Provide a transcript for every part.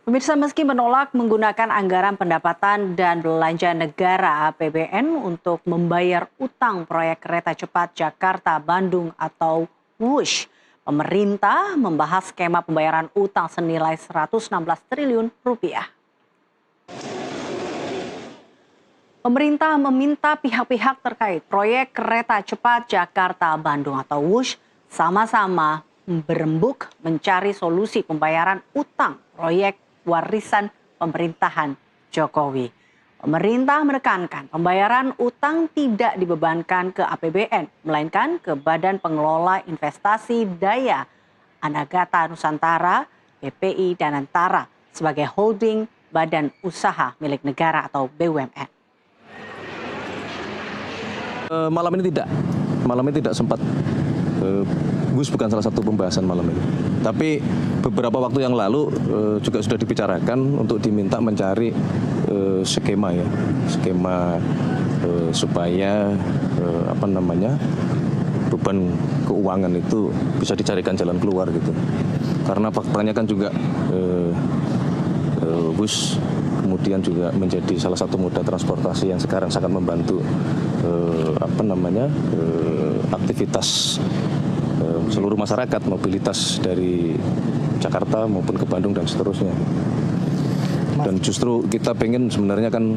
Pemirsa, meski menolak menggunakan anggaran pendapatan dan belanja negara APBN untuk membayar utang proyek kereta cepat Jakarta-Bandung atau WUSH, pemerintah membahas skema pembayaran utang senilai 116 triliun rupiah. Pemerintah meminta pihak-pihak terkait proyek kereta cepat Jakarta-Bandung atau WUSH sama-sama berembuk mencari solusi pembayaran utang proyek warisan pemerintahan Jokowi. Pemerintah menekankan pembayaran utang tidak dibebankan ke APBN, melainkan ke Badan Pengelola Investasi Daya Anagata Nusantara, BPI Danantara, sebagai holding badan usaha milik negara atau BUMN. Malam ini tidak sempat. WUSH bukan salah satu pembahasan malam ini. Tapi beberapa waktu yang lalu juga sudah dibicarakan untuk diminta mencari skema supaya beban keuangan itu bisa dicarikan jalan keluar gitu. Karena faktanya kan juga WUSH kemudian juga menjadi salah satu moda transportasi yang sekarang sangat membantu aktivitas seluruh masyarakat, mobilitas dari Jakarta maupun ke Bandung dan seterusnya. Dan justru kita pengen sebenarnya kan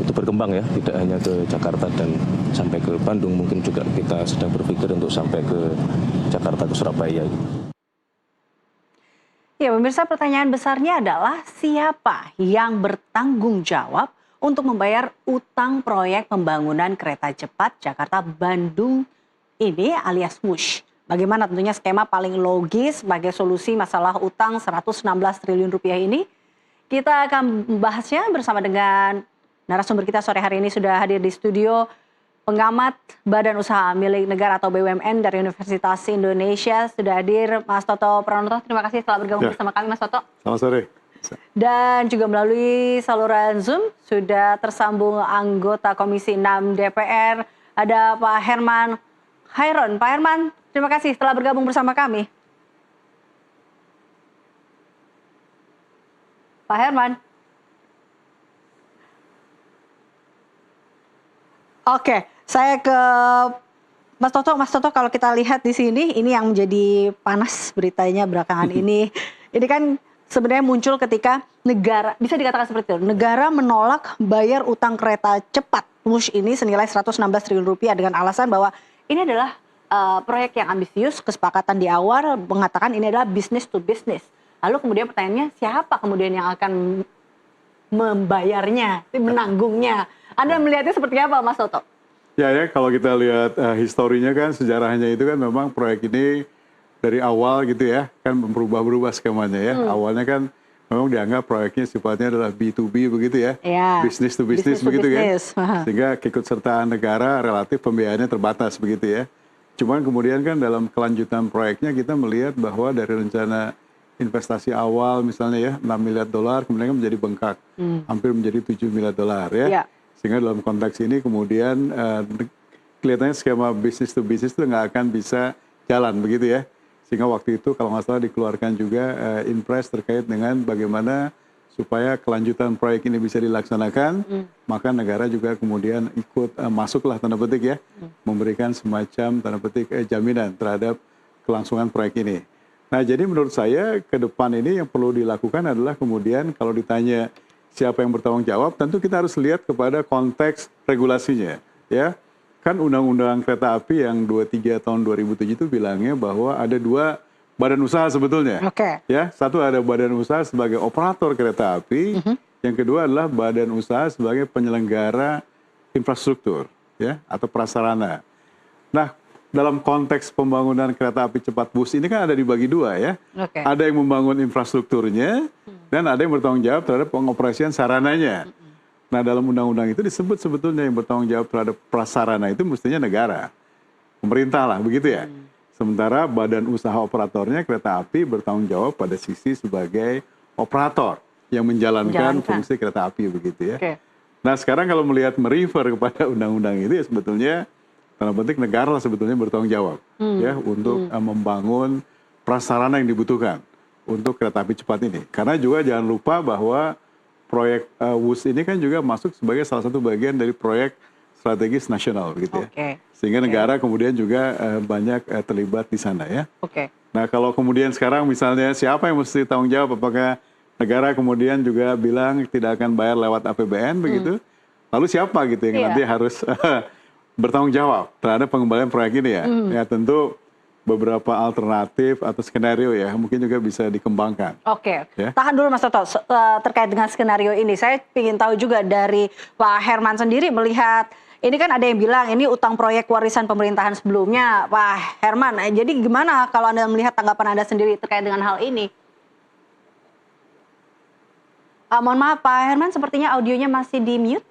itu berkembang ya, tidak hanya ke Jakarta dan sampai ke Bandung, mungkin juga kita sedang berpikir untuk sampai ke Jakarta, ke Surabaya. Ya, pemirsa, pertanyaan besarnya adalah siapa yang bertanggung jawab untuk membayar utang proyek pembangunan kereta cepat Jakarta-Bandung ini alias WUSH. Bagaimana tentunya skema paling logis sebagai solusi masalah utang 116 triliun rupiah ini? Kita akan membahasnya bersama dengan narasumber kita sore hari ini. Sudah hadir di studio pengamat Badan Usaha Milik Negara atau BUMN dari Universitas Indonesia. Sudah hadir Mas Toto Pranoto. Terima kasih telah bergabung bersama kami, Mas Toto. Selamat sore. Dan juga melalui saluran Zoom sudah tersambung anggota Komisi 6 DPR, ada Pak Herman Hairon. Pak Herman, terima kasih telah bergabung bersama kami. Pak Herman. Oke, saya ke Mas Toto. Mas Toto, kalau kita lihat di sini, ini yang menjadi panas beritanya belakangan ini. Ini kan sebenarnya muncul ketika negara, bisa dikatakan seperti itu, negara menolak bayar utang kereta cepat WUSH ini senilai 116 triliun rupiah dengan alasan bahwa ini adalah proyek yang ambisius, kesepakatan di awal mengatakan ini adalah business to business. Lalu kemudian pertanyaannya, siapa kemudian yang akan membayarnya, menanggungnya? Anda melihatnya seperti apa, Mas Toto? Ya, kalau kita lihat historinya kan, sejarahnya itu kan memang proyek ini dari awal gitu ya, kan berubah-berubah skemanya ya. Awalnya kan memang dianggap proyeknya sifatnya adalah B2B begitu ya, business to business begitu kan. Sehingga keikutsertaan negara relatif pembiayaannya terbatas begitu ya. Cuman kemudian kan dalam kelanjutan proyeknya kita melihat bahwa dari rencana investasi awal misalnya ya 6 miliar dolar kemudian kan menjadi bengkak, hampir menjadi 7 miliar dolar ya. Sehingga dalam konteks ini kemudian kelihatannya skema business to business itu nggak akan bisa jalan begitu ya. Sehingga waktu itu kalau nggak salah dikeluarkan juga impres terkait dengan bagaimana supaya kelanjutan proyek ini bisa dilaksanakan, maka negara juga kemudian ikut masuklah tanda petik ya, memberikan semacam tanda petik jaminan terhadap kelangsungan proyek ini. Nah, jadi menurut saya ke depan ini yang perlu dilakukan adalah kemudian kalau ditanya siapa yang bertanggung jawab, tentu kita harus lihat kepada konteks regulasinya ya. Kan Undang-Undang Kereta Api yang 23 tahun 2007 itu bilangnya bahwa ada dua badan usaha sebetulnya. Ya, satu ada badan usaha sebagai operator kereta api, yang kedua adalah badan usaha sebagai penyelenggara infrastruktur ya atau prasarana. Nah, dalam konteks pembangunan kereta api cepat WUSH ini kan ada dibagi dua ya. Ada yang membangun infrastrukturnya dan ada yang bertanggung jawab terhadap pengoperasian sarananya. Nah, dalam undang-undang itu disebut sebetulnya yang bertanggung jawab terhadap prasarana itu mestinya negara, pemerintah lah begitu ya. Sementara badan usaha operatornya kereta api bertanggung jawab pada sisi sebagai operator yang menjalankan fungsi kereta api begitu ya. Nah, sekarang kalau melihat merefer kepada undang-undang itu ya sebetulnya tanda petik negara lah sebetulnya bertanggung jawab ya untuk membangun prasarana yang dibutuhkan. untuk kereta api cepat ini. Karena juga jangan lupa bahwa proyek WUS ini kan juga masuk sebagai salah satu bagian dari proyek strategis nasional gitu ya. Oke. Sehingga negara kemudian juga banyak terlibat di sana ya. Oke. Nah kalau kemudian sekarang misalnya siapa yang mesti tanggung jawab? Apakah negara kemudian juga bilang tidak akan bayar lewat APBN begitu? Lalu siapa gitu yang nanti harus bertanggung jawab terhadap pengembalian proyek ini ya? Ya tentu beberapa alternatif atau skenario ya mungkin juga bisa dikembangkan. Oke, Ya. tahan dulu Mas Toto. Terkait dengan skenario ini, saya ingin tahu juga dari Pak Herman sendiri melihat ini kan ada yang bilang ini utang proyek warisan pemerintahan sebelumnya, Pak Herman. Jadi gimana kalau Anda melihat tanggapan Anda sendiri terkait dengan hal ini? Mohon maaf Pak Herman, sepertinya audionya masih di mute.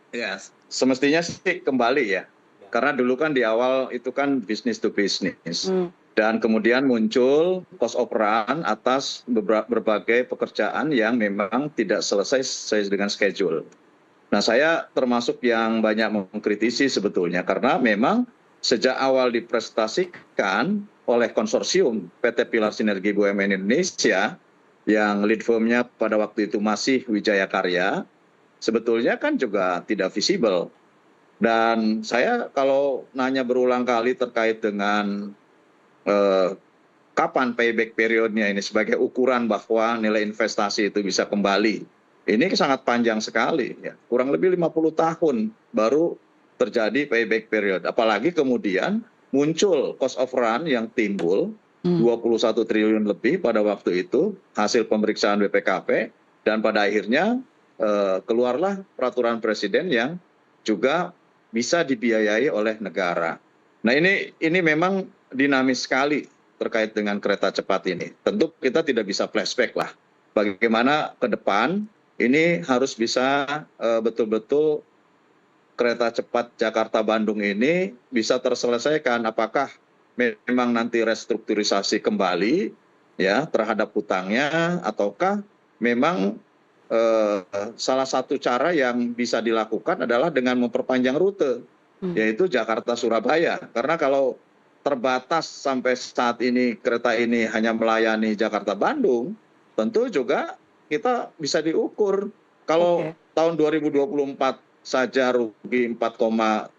Ya, semestinya sih kembali ya. Karena dulu kan di awal itu kan bisnis to bisnis. Dan kemudian muncul cost of run atas berbagai pekerjaan yang memang tidak selesai sesuai dengan schedule. Nah saya termasuk yang banyak mengkritisi sebetulnya. Karena memang sejak awal dipresentasikan oleh konsorsium PT Pilar Sinergi BUMN Indonesia, yang lead firm-nya pada waktu itu masih Wijaya Karya, sebetulnya kan juga tidak visible. Dan saya kalau nanya berulang kali terkait dengan kapan payback periodnya ini sebagai ukuran bahwa nilai investasi itu bisa kembali. Ini sangat panjang sekali, ya. Kurang lebih 50 tahun baru terjadi payback period. Apalagi kemudian muncul cost of run yang timbul 21 triliun lebih pada waktu itu hasil pemeriksaan BPKP, dan pada akhirnya keluarlah peraturan presiden yang juga bisa dibiayai oleh negara. Nah ini memang dinamis sekali terkait dengan kereta cepat ini. Tentu kita tidak bisa flashback lah. Bagaimana ke depan ini harus bisa betul-betul kereta cepat Jakarta-Bandung ini bisa terselesaikan. Apakah memang nanti restrukturisasi kembali ya terhadap hutangnya, ataukah memang salah satu cara yang bisa dilakukan adalah dengan memperpanjang rute, yaitu Jakarta-Surabaya. Karena kalau terbatas sampai saat ini kereta ini hanya melayani Jakarta-Bandung, tentu juga kita bisa diukur. Kalau tahun 2024 saja rugi 4,195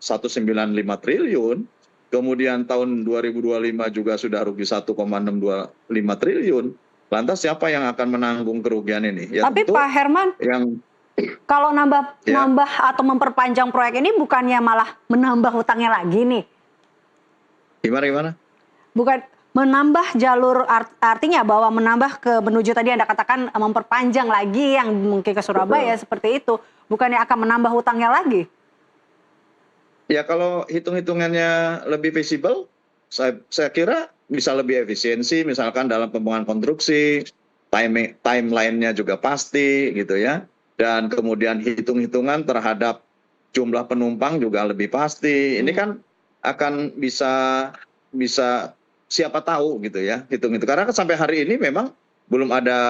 triliun, kemudian tahun 2025 juga sudah rugi 1,625 triliun. Lantas siapa yang akan menanggung kerugian ini? Ya, tapi Pak Herman, kalau nambah atau memperpanjang proyek ini bukannya malah menambah hutangnya lagi nih? Gimana? Bukan menambah jalur, artinya bahwa menambah ke menuju tadi Anda katakan memperpanjang lagi yang mungkin ke Surabaya. Betul. Seperti itu. Bukannya akan menambah hutangnya lagi? Ya kalau hitung-hitungannya lebih visible, saya kira bisa lebih efisiensi, misalkan dalam pembangunan konstruksi, timeline-nya juga pasti gitu ya. Dan kemudian hitung-hitungan terhadap jumlah penumpang juga lebih pasti. Ini kan akan bisa siapa tahu gitu ya, hitung-hitung. Karena sampai hari ini memang belum ada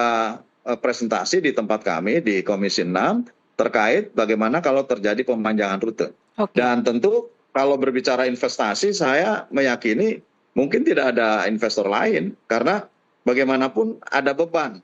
presentasi di tempat kami di Komisi 6 terkait bagaimana kalau terjadi pemanjangan rute. Dan tentu kalau berbicara investasi, saya meyakini mungkin tidak ada investor lain, karena bagaimanapun ada beban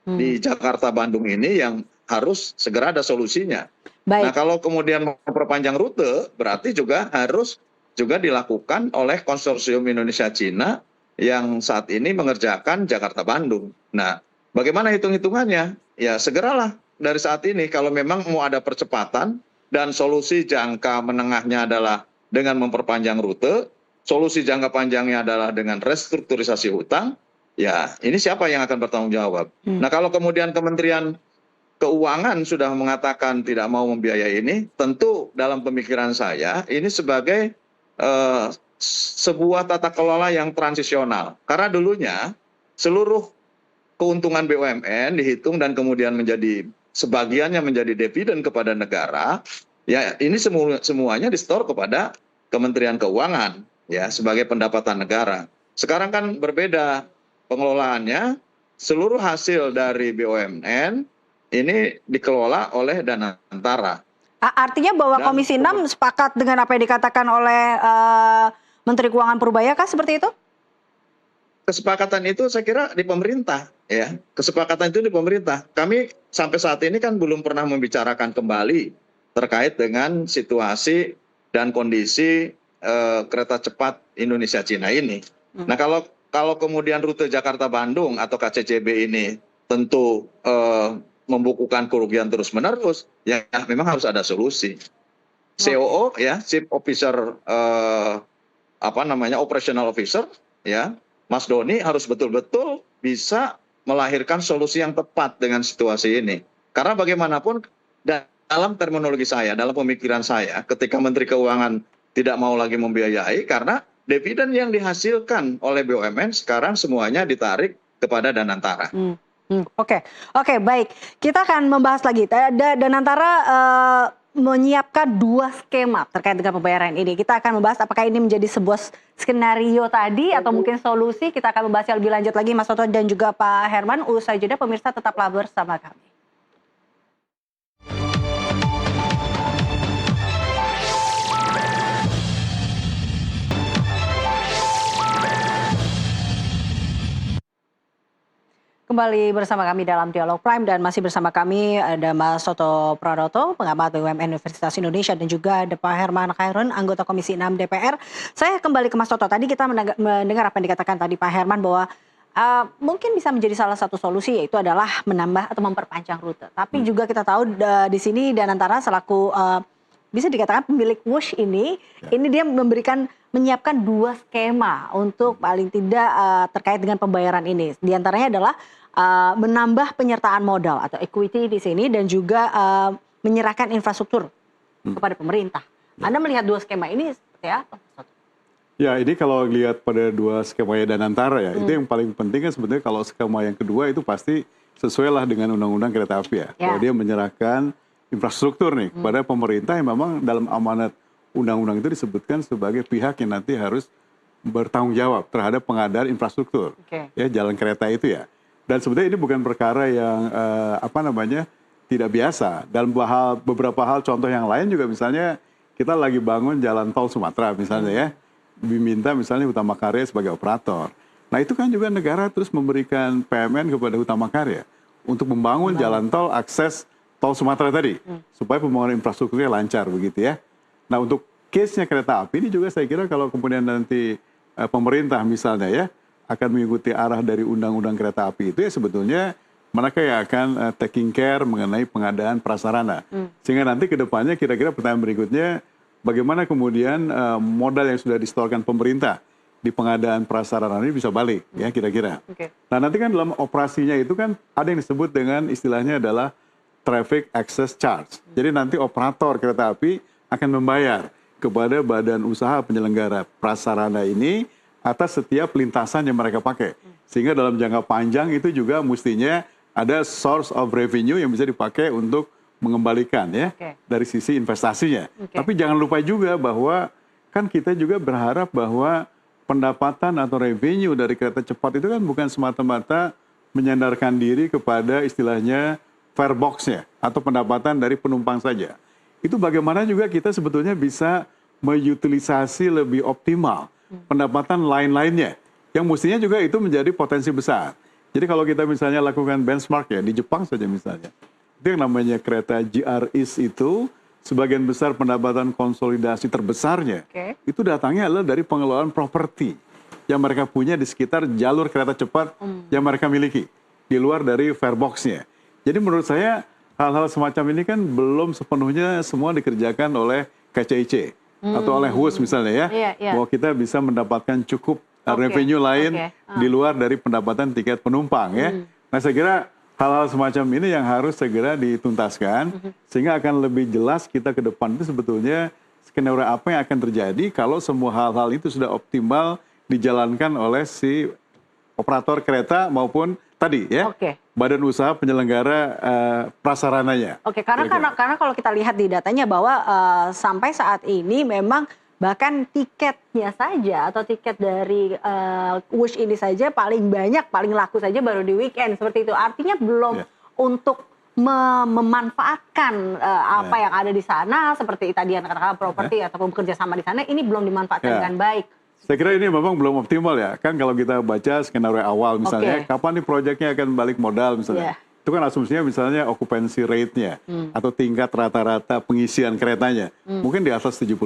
di Jakarta-Bandung ini yang harus segera ada solusinya. Baik. Nah kalau kemudian memperpanjang rute, berarti juga harus juga dilakukan oleh konsorsium Indonesia-Cina yang saat ini mengerjakan Jakarta-Bandung. Nah bagaimana hitung-hitungannya? Ya segeralah dari saat ini kalau memang mau ada percepatan dan solusi jangka menengahnya adalah dengan memperpanjang rute, solusi jangka panjangnya adalah dengan restrukturisasi hutang, ya ini siapa yang akan bertanggung jawab? Nah kalau kemudian Kementerian Keuangan sudah mengatakan tidak mau membiayai ini, tentu dalam pemikiran saya ini sebagai sebuah tata kelola yang transisional. Karena dulunya seluruh keuntungan BUMN dihitung dan kemudian menjadi sebagiannya menjadi dividen kepada negara, ya ini semuanya di-store kepada Kementerian Keuangan. Ya, sebagai pendapatan negara. Sekarang kan berbeda pengelolaannya, seluruh hasil dari BUMN ini dikelola oleh Dana Antara. Artinya bahwa Komisi 6 sepakat dengan apa yang dikatakan oleh Menteri Keuangan Purbaya kah seperti itu? kesepakatan itu saya kira di pemerintah, ya. Kesepakatan itu di pemerintah. Kami sampai saat ini kan belum pernah membicarakan kembali terkait dengan situasi dan kondisi kereta cepat Indonesia-Cina ini. Nah, kalau kemudian rute Jakarta-Bandung atau KCJB ini tentu membukukan kerugian terus-menerus, ya memang harus ada solusi. COO, ya, Chief Officer, Operational Officer, ya, Mas Doni harus betul-betul bisa melahirkan solusi yang tepat dengan situasi ini. Karena bagaimanapun dalam terminologi saya, dalam pemikiran saya, ketika Menteri Keuangan tidak mau lagi membiayai karena dividen yang dihasilkan oleh BUMN sekarang semuanya ditarik kepada Danantara. Oke, baik. Kita akan membahas lagi. Danantara menyiapkan 2 skema terkait dengan pembayaran ini. Kita akan membahas apakah ini menjadi sebuah skenario tadi atau mungkin solusi. Kita akan membahasnya lebih lanjut lagi, Mas Toto dan juga Pak Herman. Usai jeda, pemirsa tetaplah bersama kami. Kembali bersama kami dalam Dialog Prime dan masih bersama kami ada Mas Toto Pranoto, pengamat BUMN Universitas Indonesia dan juga ada Pak Herman Khairun, anggota Komisi 6 DPR. Saya kembali ke Mas Toto. Tadi kita mendengar apa yang dikatakan tadi Pak Herman bahwa mungkin bisa menjadi salah satu solusi yaitu adalah menambah atau memperpanjang rute. Tapi juga kita tahu di sini Danantara selaku bisa dikatakan pemilik WUSH ini dia menyiapkan 2 skema untuk paling tidak terkait dengan pembayaran ini. Di antaranya adalah menambah penyertaan modal atau equity di sini dan juga menyerahkan infrastruktur kepada pemerintah. Anda melihat 2 skema ini seperti apa? Ya, ini kalau lihat pada 2 skema Danantara ya, itu yang paling penting kan sebetulnya kalau skema yang kedua itu pasti sesuai lah dengan Undang-Undang Kereta Api ya. Kalau dia menyerahkan infrastruktur nih kepada pemerintah yang memang dalam amanat undang-undang itu disebutkan sebagai pihak yang nanti harus bertanggung jawab terhadap pengadaan infrastruktur, ya jalan kereta itu ya. Dan sebetulnya ini bukan perkara yang tidak biasa. Dalam beberapa hal contoh yang lain juga misalnya kita lagi bangun jalan tol Sumatera misalnya ya, diminta misalnya Utama Karya sebagai operator. Nah itu kan juga negara terus memberikan PMN kepada Utama Karya untuk membangun jalan tol akses tol Sumatera tadi, supaya pembangunan infrastrukturnya lancar begitu ya. Nah untuk case-nya kereta api ini juga saya kira kalau kemudian nanti pemerintah misalnya ya akan mengikuti arah dari undang-undang kereta api itu ya sebetulnya mereka yang akan taking care mengenai pengadaan prasarana. Sehingga nanti ke depannya kira-kira pertanyaan berikutnya bagaimana kemudian modal yang sudah disetorkan pemerintah di pengadaan prasarana ini bisa balik ya kira-kira. Nah nanti kan dalam operasinya itu kan ada yang disebut dengan istilahnya adalah traffic access charge. Jadi nanti operator kereta api akan membayar kepada badan usaha penyelenggara prasarana ini atas setiap lintasan yang mereka pakai. Sehingga dalam jangka panjang itu juga mestinya ada source of revenue yang bisa dipakai untuk mengembalikan ya dari sisi investasinya. Tapi jangan lupa juga bahwa kan kita juga berharap bahwa pendapatan atau revenue dari kereta cepat itu kan bukan semata-mata menyandarkan diri kepada istilahnya fare box-nya atau pendapatan dari penumpang saja. Itu bagaimana juga kita sebetulnya bisa mengutilisasi lebih optimal pendapatan lain-lainnya yang mestinya juga itu menjadi potensi besar. Jadi kalau kita misalnya lakukan benchmark ya di Jepang saja misalnya, itu yang namanya kereta JR East itu sebagian besar pendapatan konsolidasi terbesarnya itu datangnya adalah dari pengelolaan properti yang mereka punya di sekitar jalur kereta cepat yang mereka miliki di luar dari fare box-nya. Jadi menurut saya hal-hal semacam ini kan belum sepenuhnya semua dikerjakan oleh KCIC atau oleh WUSH misalnya ya, bahwa kita bisa mendapatkan cukup revenue lain di luar dari pendapatan tiket penumpang ya. Nah saya kira hal-hal semacam ini yang harus segera dituntaskan sehingga akan lebih jelas kita ke depan itu sebetulnya skenario apa yang akan terjadi kalau semua hal-hal itu sudah optimal dijalankan oleh si operator kereta maupun tadi ya badan usaha penyelenggara prasarananya. Karena kalau kita lihat di datanya bahwa sampai saat ini memang bahkan tiketnya saja atau tiket dari WUSH ini saja paling banyak, paling laku saja baru di weekend seperti itu. Artinya belum untuk memanfaatkan apa yang ada di sana seperti tadi yang katakan properti ataupun bekerja sama di sana ini belum dimanfaatkan dengan baik Saya kira ini memang belum optimal ya. Kan kalau kita baca skenario awal misalnya, Oke. kapan nih proyeknya akan balik modal misalnya. Iya. Itu kan asumsinya misalnya occupancy rate-nya atau tingkat rata-rata pengisian keretanya mungkin di atas 70%.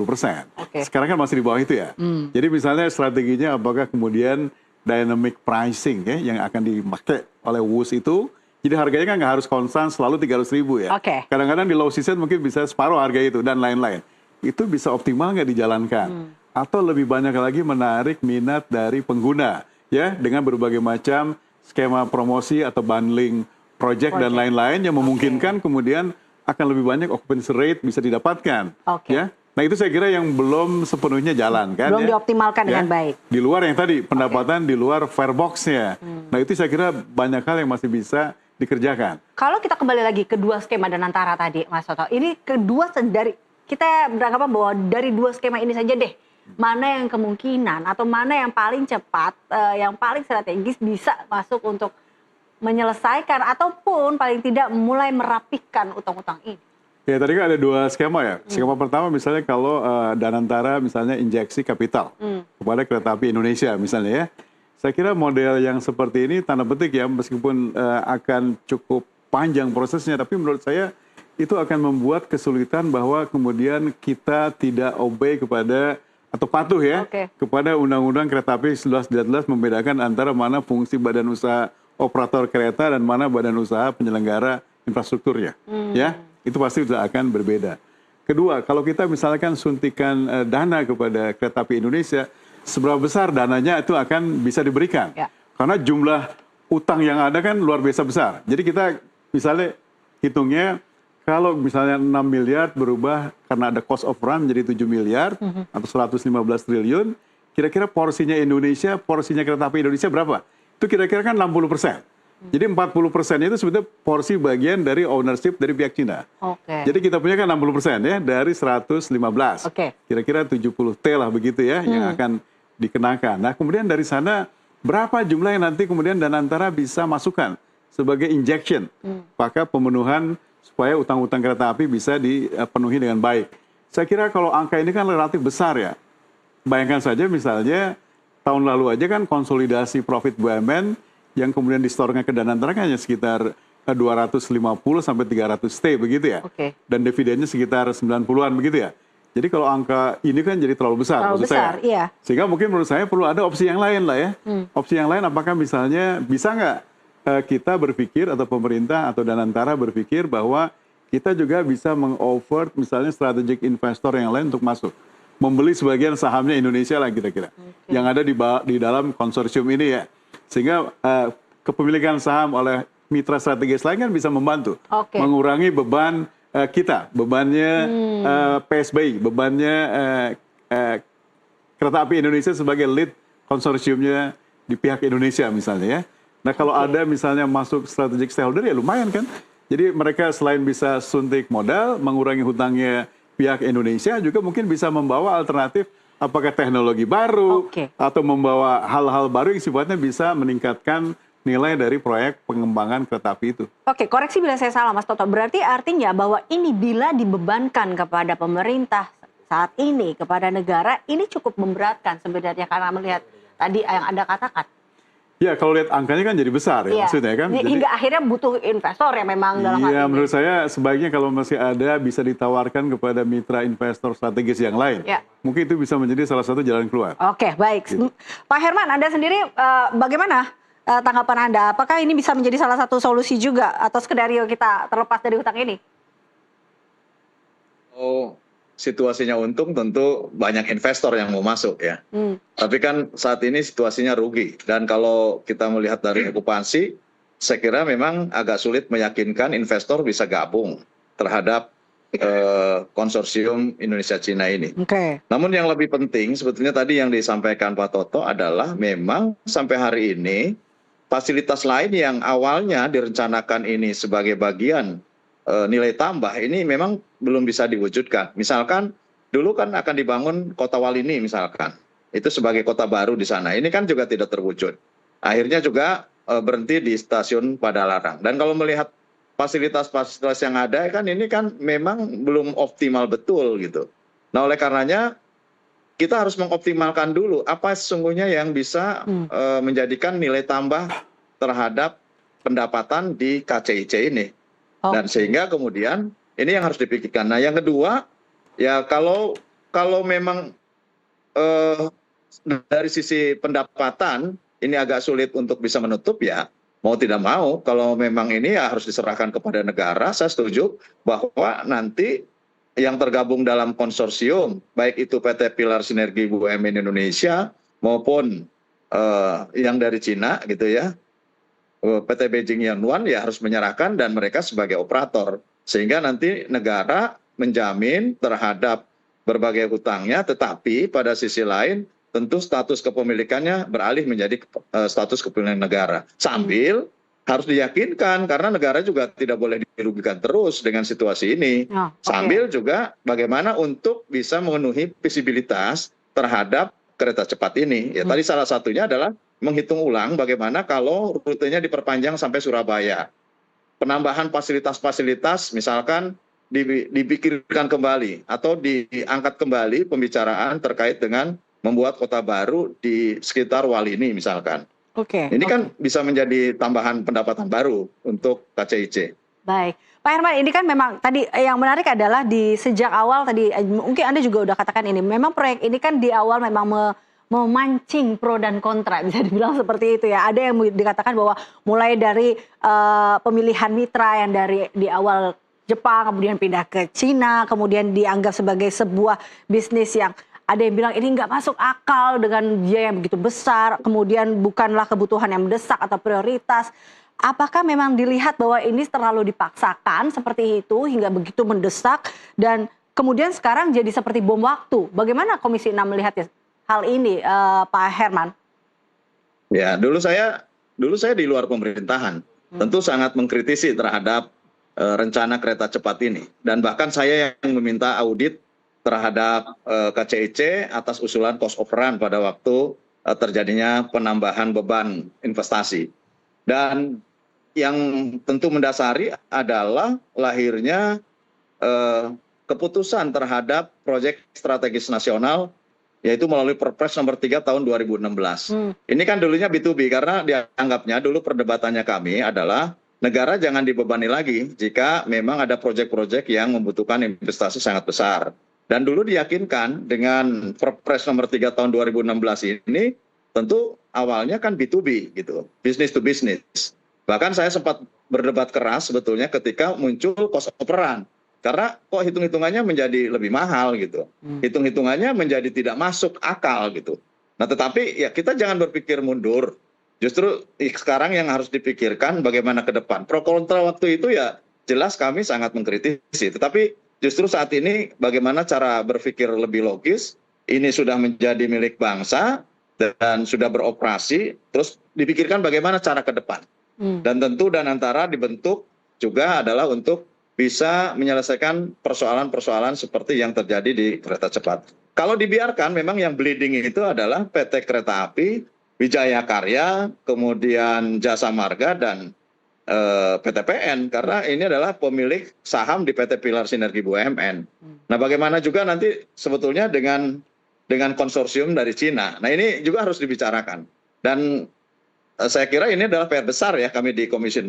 Oke. Sekarang kan masih di bawah itu ya. Jadi misalnya strateginya apakah kemudian dynamic pricing ya yang akan dipakai oleh WUS itu, jadi harganya kan nggak harus konstan selalu 300.000 ya. Oke. Kadang-kadang di low season mungkin bisa separuh harga itu dan lain-lain. Itu bisa optimal nggak dijalankan? Atau lebih banyak lagi menarik minat dari pengguna ya dengan berbagai macam skema promosi atau bundling project dan lain-lain yang memungkinkan kemudian akan lebih banyak occupancy rate bisa didapatkan. Oke. Ya. Nah itu saya kira yang belum sepenuhnya jalan kan. Belum ya. dioptimalkan dengan baik. Di luar yang tadi pendapatan di luar fare box-nya. Nah itu saya kira banyak hal yang masih bisa dikerjakan. Kalau kita kembali lagi ke dua skema Danantara tadi, Mas Toto, ini kedua dari kita beranggapan bahwa dari dua skema ini saja deh, mana yang kemungkinan atau mana yang paling cepat, yang paling strategis bisa masuk untuk menyelesaikan ataupun paling tidak mulai merapikan utang-utang ini. Ya tadi kan ada dua skema ya. Skema pertama misalnya kalau Danantara misalnya injeksi kapital kepada Kereta Api Indonesia misalnya ya. Saya kira model yang seperti ini tanda petik ya meskipun akan cukup panjang prosesnya, tapi menurut saya itu akan membuat kesulitan bahwa kemudian kita tidak obey kepada atau patuh ya kepada Undang-Undang Kereta Api 11 membedakan antara mana fungsi badan usaha operator kereta dan mana badan usaha penyelenggara infrastrukturnya. Ya, itu pasti sudah akan berbeda. Kedua, kalau kita misalkan suntikan dana kepada Kereta Api Indonesia, seberapa besar dananya itu akan bisa diberikan. Ya. Karena jumlah utang yang ada kan luar biasa besar. Jadi kita misalnya hitungnya kalau misalnya 6 miliar berubah karena ada cost of run menjadi 7 miliar atau 115 triliun, kira-kira porsinya Indonesia, porsinya Kereta Api Indonesia berapa? Itu kira-kira kan 60%. Jadi 40% itu sebetulnya porsi bagian dari ownership dari pihak Cina. Oke. Jadi kita punya kan 60% ya dari 115. Oke. Kira-kira 70 T lah begitu ya yang akan dikenakan. Nah kemudian dari sana berapa jumlah yang nanti kemudian Danantara bisa masukkan sebagai injection. Maka pemenuhan supaya utang-utang kereta api bisa dipenuhi dengan baik. Saya kira kalau angka ini kan relatif besar ya. Bayangkan saja misalnya tahun lalu aja kan konsolidasi profit BUMN yang kemudian distorkan ke Danantara kan hanya sekitar 250 sampai 300 T begitu ya. Oke. Dan dividennya sekitar 90-an begitu ya. Jadi kalau angka ini kan jadi terlalu besar Terlalu maksud besar, saya. iya. Sehingga mungkin menurut saya perlu ada opsi yang lain lah ya. Opsi yang lain apakah misalnya bisa nggak kita berpikir atau pemerintah atau Danantara berpikir bahwa kita juga bisa meng-offer misalnya strategic investor yang lain untuk masuk. Membeli sebagian sahamnya Indonesia lah kira-kira. Yang ada di dalam konsorsium ini ya. Sehingga kepemilikan saham oleh mitra strategis lain kan bisa membantu. Mengurangi beban kita. Bebannya PSBI, bebannya Kereta Api Indonesia sebagai lead konsorsiumnya di pihak Indonesia misalnya ya. Nah kalau ada misalnya masuk strategic stakeholder ya lumayan kan. Jadi mereka selain bisa suntik modal, mengurangi hutangnya pihak Indonesia juga mungkin bisa membawa alternatif apakah teknologi baru atau membawa hal-hal baru yang sifatnya bisa meningkatkan nilai dari proyek pengembangan kereta api itu. Oke, koreksi bila saya salah Mas Toto. Berarti artinya bahwa ini bila dibebankan kepada pemerintah saat ini, kepada negara, ini cukup memberatkan sebenarnya karena melihat tadi yang Anda katakan. Ya, kalau lihat angkanya kan jadi besar ya maksudnya kan. Hingga akhirnya butuh investor ya memang dalam hal ini. Iya, menurut saya sebaiknya kalau masih ada bisa ditawarkan kepada mitra investor strategis yang lain. Ya. Mungkin itu bisa menjadi salah satu jalan keluar. Oke, baik. Pak Herman, Anda sendiri bagaimana tanggapan Anda? Apakah ini bisa menjadi salah satu solusi juga atau skenario kita terlepas dari hutang ini? Oh, situasinya untung tentu banyak investor yang mau masuk ya. Tapi kan saat ini situasinya rugi. Dan kalau kita melihat dari okupansi, saya kira memang agak sulit meyakinkan investor bisa gabung terhadap konsorsium Indonesia-Cina ini. Namun yang lebih penting sebetulnya tadi yang disampaikan Pak Toto adalah memang sampai hari ini fasilitas lain yang awalnya direncanakan ini sebagai bagian nilai tambah ini memang belum bisa diwujudkan. Misalkan dulu kan akan dibangun Kota Walini misalkan. Itu sebagai kota baru di sana. Ini kan juga tidak terwujud. Akhirnya juga berhenti di stasiun Padalarang. Dan kalau melihat fasilitas-fasilitas yang ada kan ini kan memang belum optimal betul gitu. Nah oleh karenanya kita harus mengoptimalkan dulu apa sesungguhnya yang bisa menjadikan nilai tambah terhadap pendapatan di KCIC ini. Dan sehingga kemudian ini yang harus dipikirkan. Nah, yang kedua, ya kalau memang dari sisi pendapatan ini agak sulit untuk bisa menutup, ya mau tidak mau kalau memang ini ya harus diserahkan kepada negara. Saya setuju bahwa nanti yang tergabung dalam konsorsium, baik itu PT Pilar Sinergi BUMN Indonesia maupun yang dari Cina gitu ya, PT Beijing Yanwan ya harus menyerahkan dan mereka sebagai operator. Sehingga nanti negara menjamin terhadap berbagai hutangnya, tetapi pada sisi lain tentu status kepemilikannya beralih menjadi status kepemilikan negara. Sambil harus diyakinkan karena negara juga tidak boleh dirugikan terus dengan situasi ini. Sambil juga bagaimana untuk bisa memenuhi visibilitas terhadap kereta cepat ini. Ya, tadi salah satunya adalah menghitung ulang bagaimana kalau rutenya diperpanjang sampai Surabaya. Penambahan fasilitas-fasilitas misalkan dipikirkan kembali atau diangkat kembali pembicaraan terkait dengan membuat kota baru di sekitar Walini misalkan. Ini kan bisa menjadi tambahan pendapatan baru untuk KCIC. Baik, Pak Herman, ini kan memang tadi yang menarik adalah di sejak awal tadi mungkin Anda juga udah katakan ini, memang proyek ini kan di awal memang memancing pro dan kontra, bisa dibilang seperti itu ya. Ada yang dikatakan bahwa mulai dari pemilihan mitra yang dari di awal Jepang, kemudian pindah ke Cina, kemudian dianggap sebagai sebuah bisnis yang ada yang bilang ini nggak masuk akal dengan biaya yang begitu besar, kemudian bukanlah kebutuhan yang mendesak atau prioritas. Apakah memang dilihat bahwa ini terlalu dipaksakan seperti itu hingga begitu mendesak dan kemudian sekarang jadi seperti bom waktu? Bagaimana Komisi 6 melihat hal ini, Pak Herman? Ya, dulu saya di luar pemerintahan, tentu sangat mengkritisi terhadap rencana kereta cepat ini dan bahkan saya yang meminta audit terhadap KCIC atas usulan cost overrun pada waktu terjadinya penambahan beban investasi. Dan yang tentu mendasari adalah lahirnya keputusan terhadap proyek strategis nasional yaitu melalui Perpres nomor 3 tahun 2016. Ini kan dulunya B2B karena dianggapnya dulu perdebatannya kami adalah negara jangan dibebani lagi jika memang ada proyek-proyek yang membutuhkan investasi sangat besar. Dan dulu diyakinkan dengan Perpres nomor 3 tahun 2016 ini tentu awalnya kan B2B gitu, business to business. Bahkan saya sempat berdebat keras sebetulnya ketika muncul cost overrun. Karena kok hitung-hitungannya menjadi lebih mahal gitu. Hitung-hitungannya menjadi tidak masuk akal gitu. Nah tetapi ya kita jangan berpikir mundur. Justru sekarang yang harus dipikirkan bagaimana ke depan. Pro kontra waktu itu ya jelas kami sangat mengkritisi. Tetapi justru saat ini bagaimana cara berpikir lebih logis, ini sudah menjadi milik bangsa dan sudah beroperasi, terus dipikirkan bagaimana cara ke depan. Dan tentu Danantara dibentuk juga adalah untuk bisa menyelesaikan persoalan-persoalan seperti yang terjadi di kereta cepat. Kalau dibiarkan memang yang bleeding itu adalah PT Kereta Api, Wijaya Karya, kemudian Jasa Marga, dan PTPN karena ini adalah pemilik saham di PT Pilar Sinergi BUMN. Nah, bagaimana juga nanti sebetulnya dengan konsorsium dari Cina. Nah, ini juga harus dibicarakan. Dan saya kira ini adalah PR besar ya kami di Komisi 6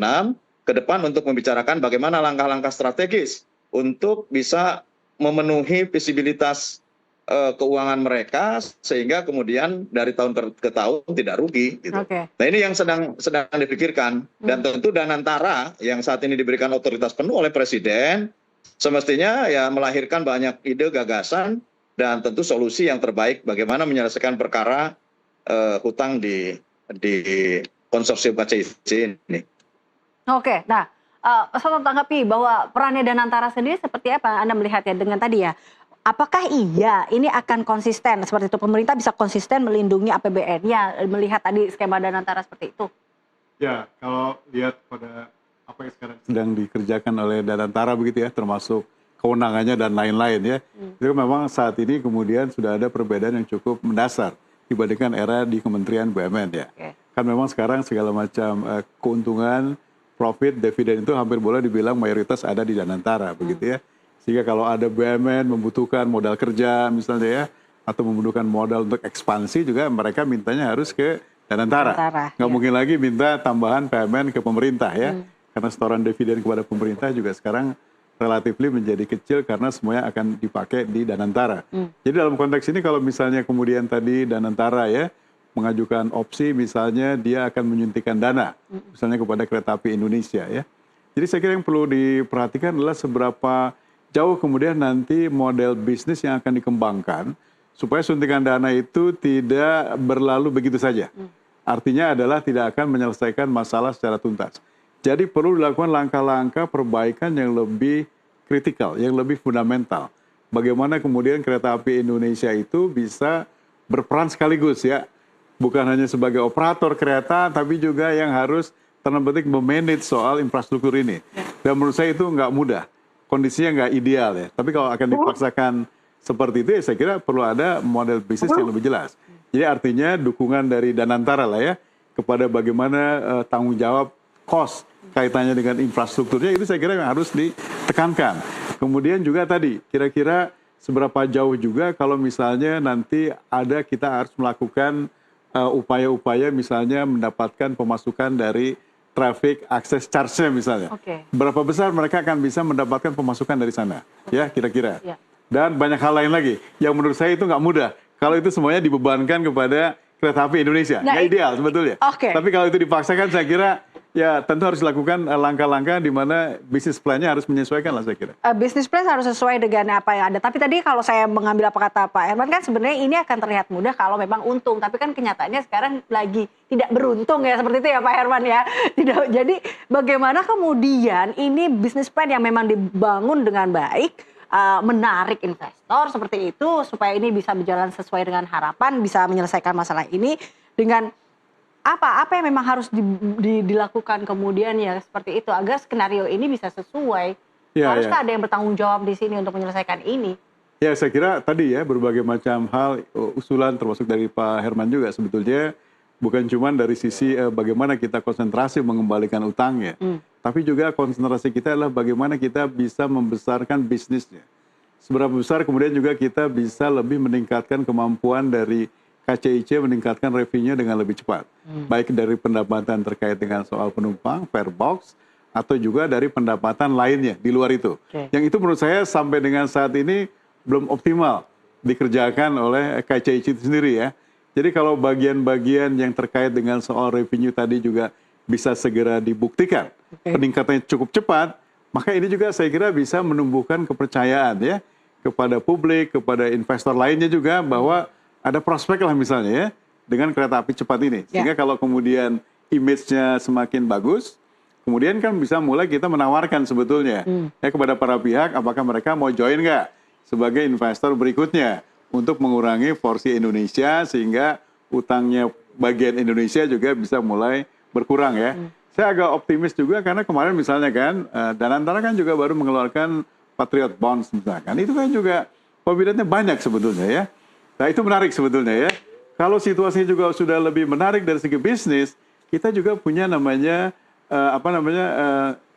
ke depan untuk membicarakan bagaimana langkah-langkah strategis untuk bisa memenuhi visibilitas keuangan mereka sehingga kemudian dari tahun ke tahun tidak rugi gitu. Nah ini yang sedang dipikirkan dan tentu Danantara yang saat ini diberikan otoritas penuh oleh Presiden semestinya ya melahirkan banyak ide gagasan dan tentu solusi yang terbaik bagaimana menyelesaikan perkara hutang di konsorsium KCIC ini. Oke, nah saya tanggapi bahwa perannya Danantara sendiri seperti apa Anda melihat ya dengan tadi ya. Apakah iya ini akan konsisten seperti itu? Pemerintah bisa konsisten melindungi APBN-nya melihat tadi skema Danantara seperti itu? Ya, kalau lihat pada apa yang sekarang sedang dikerjakan oleh Danantara begitu ya, termasuk kewenangannya dan lain-lain ya. Itu memang saat ini kemudian sudah ada perbedaan yang cukup mendasar dibandingkan era di Kementerian BUMN ya. Kan memang sekarang segala macam keuntungan, profit, dividen itu hampir boleh dibilang mayoritas ada di Danantara begitu ya. Sehingga kalau ada BUMN membutuhkan modal kerja misalnya ya, atau membutuhkan modal untuk ekspansi juga mereka mintanya harus ke Danantara. Nggak ya. mungkin lagi minta tambahan PMN ke pemerintah ya. Karena setoran dividen kepada pemerintah juga sekarang relatif menjadi kecil karena semuanya akan dipakai di Danantara. Jadi dalam konteks ini kalau misalnya kemudian tadi Danantara ya mengajukan opsi misalnya dia akan menyuntikkan dana misalnya kepada Kereta Api Indonesia ya. Jadi saya kira yang perlu diperhatikan adalah seberapa jauh kemudian nanti model bisnis yang akan dikembangkan supaya suntikan dana itu tidak berlalu begitu saja. Artinya adalah tidak akan menyelesaikan masalah secara tuntas. Jadi perlu dilakukan langkah-langkah perbaikan yang lebih kritikal, yang lebih fundamental. Bagaimana kemudian Kereta Api Indonesia itu bisa berperan sekaligus ya. Bukan hanya sebagai operator kereta, tapi juga yang harus tanda petik memanage soal infrastruktur ini. Dan menurut saya itu nggak mudah. Kondisinya nggak ideal ya. Tapi kalau akan dipaksakan seperti itu ya saya kira perlu ada model bisnis yang lebih jelas. Jadi artinya dukungan dari Danantara lah ya kepada bagaimana tanggung jawab cost kaitannya dengan infrastrukturnya itu saya kira yang harus ditekankan. Kemudian juga tadi kira-kira seberapa jauh juga kalau misalnya nanti ada kita harus melakukan upaya-upaya misalnya mendapatkan pemasukan dari traffic access charge-nya misalnya. Berapa besar mereka akan bisa mendapatkan pemasukan dari sana ya kira-kira. Dan banyak hal lain lagi yang menurut saya itu nggak mudah. Kalau itu semuanya dibebankan kepada Kereta Api Indonesia, nggak ideal sebetulnya. Tapi kalau itu dipaksakan, saya kira ya tentu harus dilakukan langkah-langkah di mana bisnis plan-nya harus menyesuaikan lah saya kira. Bisnis plan harus sesuai dengan apa yang ada. Tapi tadi kalau saya mengambil apa kata Pak Herman kan sebenarnya ini akan terlihat mudah kalau memang untung. Tapi kan kenyataannya sekarang lagi tidak beruntung ya seperti itu ya Pak Herman ya. Tidak. Jadi bagaimana kemudian ini bisnis plan yang memang dibangun dengan baik, menarik investor seperti itu supaya ini bisa berjalan sesuai dengan harapan, bisa menyelesaikan masalah ini dengan apa yang memang harus dilakukan kemudian ya seperti itu agar skenario ini bisa sesuai. Haruskah ada yang bertanggung jawab di sini untuk menyelesaikan ini? Ya saya kira tadi ya berbagai macam hal usulan termasuk dari Pak Herman juga sebetulnya bukan cuma dari sisi bagaimana kita konsentrasi mengembalikan utangnya, tapi juga konsentrasi kita adalah bagaimana kita bisa membesarkan bisnisnya. Seberapa besar kemudian juga kita bisa lebih meningkatkan kemampuan dari KCIC meningkatkan revenue dengan lebih cepat. Baik dari pendapatan terkait dengan soal penumpang, fare box, atau juga dari pendapatan lainnya di luar itu. Yang itu menurut saya sampai dengan saat ini belum optimal dikerjakan oleh KCIC itu sendiri ya. Jadi kalau bagian-bagian yang terkait dengan soal revenue tadi juga bisa segera dibuktikan, peningkatannya cukup cepat, maka ini juga saya kira bisa menumbuhkan kepercayaan ya kepada publik, kepada investor lainnya juga bahwa ada prospek lah misalnya ya dengan kereta api cepat ini. Sehingga kalau kemudian image-nya semakin bagus, kemudian kan bisa mulai kita menawarkan sebetulnya ya kepada para pihak apakah mereka mau join nggak sebagai investor berikutnya untuk mengurangi porsi Indonesia sehingga utangnya bagian Indonesia juga bisa mulai berkurang ya. Saya agak optimis juga karena kemarin misalnya kan Danantara kan juga baru mengeluarkan Patriot Bonds misalkan. Itu kan juga peminatnya banyak sebetulnya ya. Nah itu menarik sebetulnya ya. Kalau situasinya juga sudah lebih menarik dari segi bisnis, kita juga punya namanya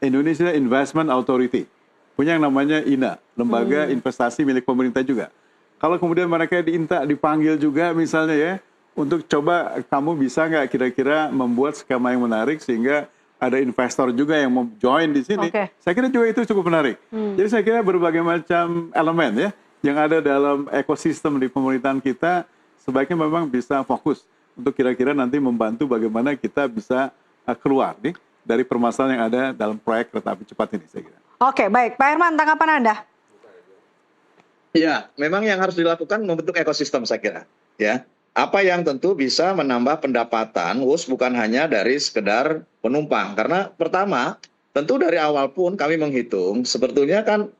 Indonesia Investment Authority. Punya yang namanya INA, Lembaga Investasi milik pemerintah juga. Kalau kemudian mereka dipanggil juga misalnya ya, untuk coba kamu bisa nggak kira-kira membuat skema yang menarik sehingga ada investor juga yang mau join di sini. Saya kira juga itu cukup menarik. Jadi saya kira berbagai macam elemen ya yang ada dalam ekosistem di pemerintahan kita sebaiknya memang bisa fokus untuk kira-kira nanti membantu bagaimana kita bisa keluar nih dari permasalahan yang ada dalam proyek kereta api cepat ini saya kira. Oke, baik. Pak Herman, tanggapan Anda? Ya, memang yang harus dilakukan membentuk ekosistem saya kira. Ya, apa yang tentu bisa menambah pendapatan bukan hanya dari sekedar penumpang. Karena pertama, tentu dari awal pun kami menghitung sebetulnya kan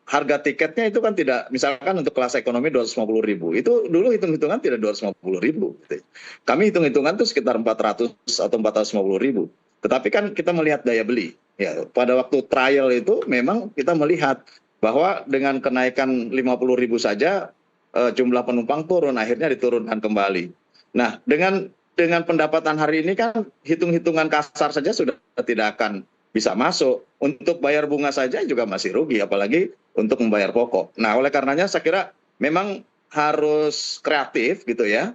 harga tiketnya itu kan tidak, misalkan untuk kelas ekonomi 250.000, itu dulu hitung-hitungan tidak 250.000. Kami hitung-hitungan itu sekitar 400 atau 450.000. Tetapi kan kita melihat daya beli. Ya, pada waktu trial itu memang kita melihat bahwa dengan kenaikan 50.000 saja jumlah penumpang turun, akhirnya diturunkan kembali. Nah, dengan pendapatan hari ini kan hitung-hitungan kasar saja sudah tidak akan bisa masuk. Untuk bayar bunga saja juga masih rugi, apalagi untuk membayar pokok. Nah, oleh karenanya saya kira memang harus kreatif gitu ya.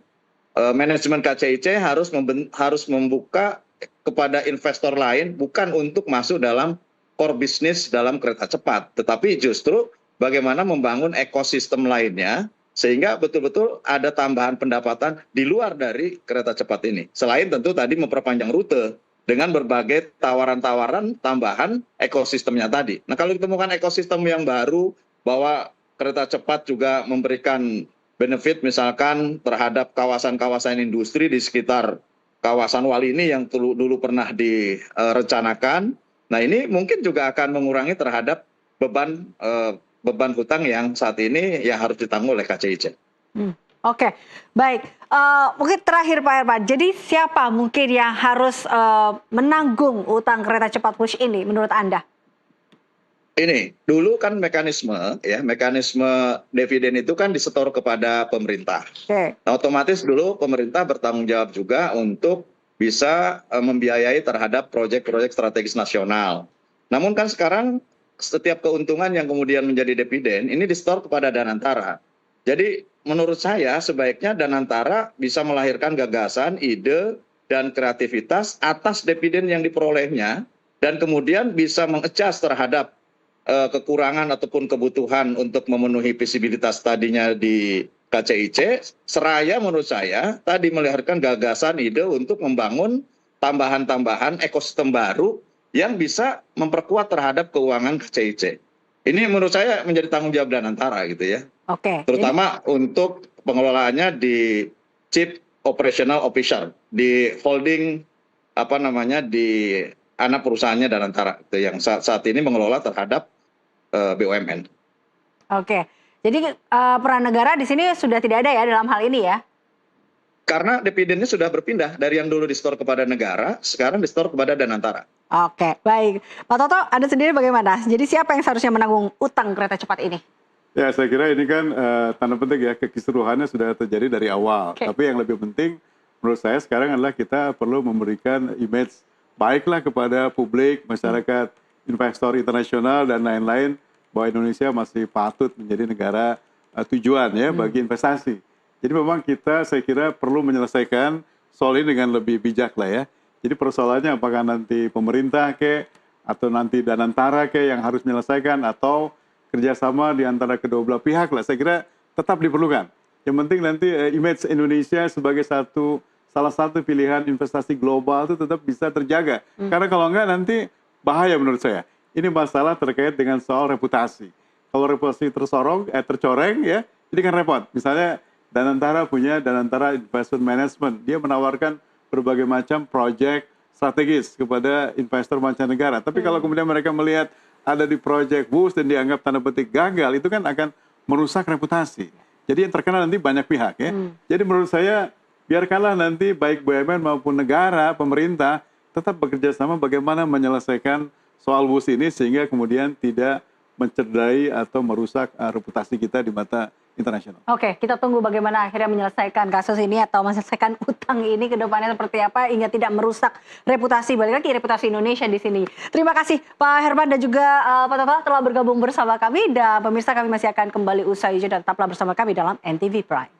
Manajemen KCIC harus membuka kepada investor lain bukan untuk masuk dalam core bisnis dalam kereta cepat, tetapi justru bagaimana membangun ekosistem lainnya sehingga betul-betul ada tambahan pendapatan di luar dari kereta cepat ini. Selain tentu tadi memperpanjang rute dengan berbagai tawaran-tawaran tambahan ekosistemnya tadi. Nah, kalau ditemukan ekosistem yang baru bahwa kereta cepat juga memberikan benefit misalkan terhadap kawasan-kawasan industri di sekitar kawasan Wali ini yang dulu pernah direncanakan. Nah, ini mungkin juga akan mengurangi terhadap beban hutang yang saat ini yang harus ditanggung oleh KCIC. Oke, baik. Mungkin terakhir Pak Herman, jadi siapa mungkin yang harus menanggung utang kereta cepat Wush ini menurut Anda? Ini dulu kan mekanisme dividen itu kan disetor kepada pemerintah. Oke. Nah, otomatis dulu pemerintah bertanggung jawab juga untuk bisa membiayai terhadap proyek-proyek strategis nasional. Namun kan sekarang setiap keuntungan yang kemudian menjadi dividen ini disetor kepada Danantara. Jadi menurut saya sebaiknya Danantara bisa melahirkan gagasan, ide, dan kreativitas atas dividen yang diperolehnya dan kemudian bisa mengadjust terhadap kekurangan ataupun kebutuhan untuk memenuhi visibilitas tadinya di KCIC, seraya menurut saya tadi melahirkan gagasan ide untuk membangun tambahan-tambahan ekosistem baru yang bisa memperkuat terhadap keuangan KCIC. Ini menurut saya menjadi tanggung jawab Danantara gitu ya. Oke. Terutama untuk pengelolaannya di Chief Operational Officer, di holding di anak perusahaannya Danantara gitu, yang saat ini mengelola terhadap BUMN. Oke. Jadi peran negara di sini sudah tidak ada ya dalam hal ini ya? Karena dividennya sudah berpindah dari yang dulu disetor kepada negara, sekarang disetor kepada Danantara. Oke, baik. Pak Toto, Anda sendiri bagaimana? Jadi siapa yang seharusnya menanggung utang kereta cepat ini? Ya, saya kira ini kan tanda penting ya, kekisruhannya sudah terjadi dari awal. Oke. Tapi yang lebih penting menurut saya sekarang adalah kita perlu memberikan image baiklah kepada publik, masyarakat, investor internasional dan lain-lain bahwa Indonesia masih patut menjadi negara tujuan ya bagi investasi. Jadi memang kita saya kira perlu menyelesaikan soal ini dengan lebih bijak lah ya. Jadi persoalannya apakah nanti pemerintah atau nanti Danantara yang harus menyelesaikan atau kerjasama di antara kedua belah pihak lah. Saya kira tetap diperlukan. Yang penting nanti image Indonesia sebagai salah satu pilihan investasi global itu tetap bisa terjaga. Karena kalau enggak nanti bahaya menurut saya. Ini masalah terkait dengan soal reputasi. Kalau reputasi tercoreng ya, ini kan repot. Misalnya Danantara punya Danantara Investment Management. Dia menawarkan berbagai macam proyek strategis kepada investor mancanegara. Tapi kalau kemudian mereka melihat ada di proyek Wush dan dianggap tanda petik gagal, itu kan akan merusak reputasi. Jadi yang terkena nanti banyak pihak ya. Jadi menurut saya biarkanlah nanti baik BUMN maupun negara, pemerintah tetap bekerja sama bagaimana menyelesaikan soal Wush ini sehingga kemudian tidak mencederai atau merusak reputasi kita di mata internasional. Oke, kita tunggu bagaimana akhirnya menyelesaikan kasus ini atau menyelesaikan utang ini ke depannya seperti apa hingga tidak merusak reputasi, balik lagi reputasi Indonesia di sini. Terima kasih Pak Herman dan juga Pak Toto telah bergabung bersama kami dan pemirsa kami masih akan kembali usai jeda, tetaplah bersama kami dalam NTV Prime.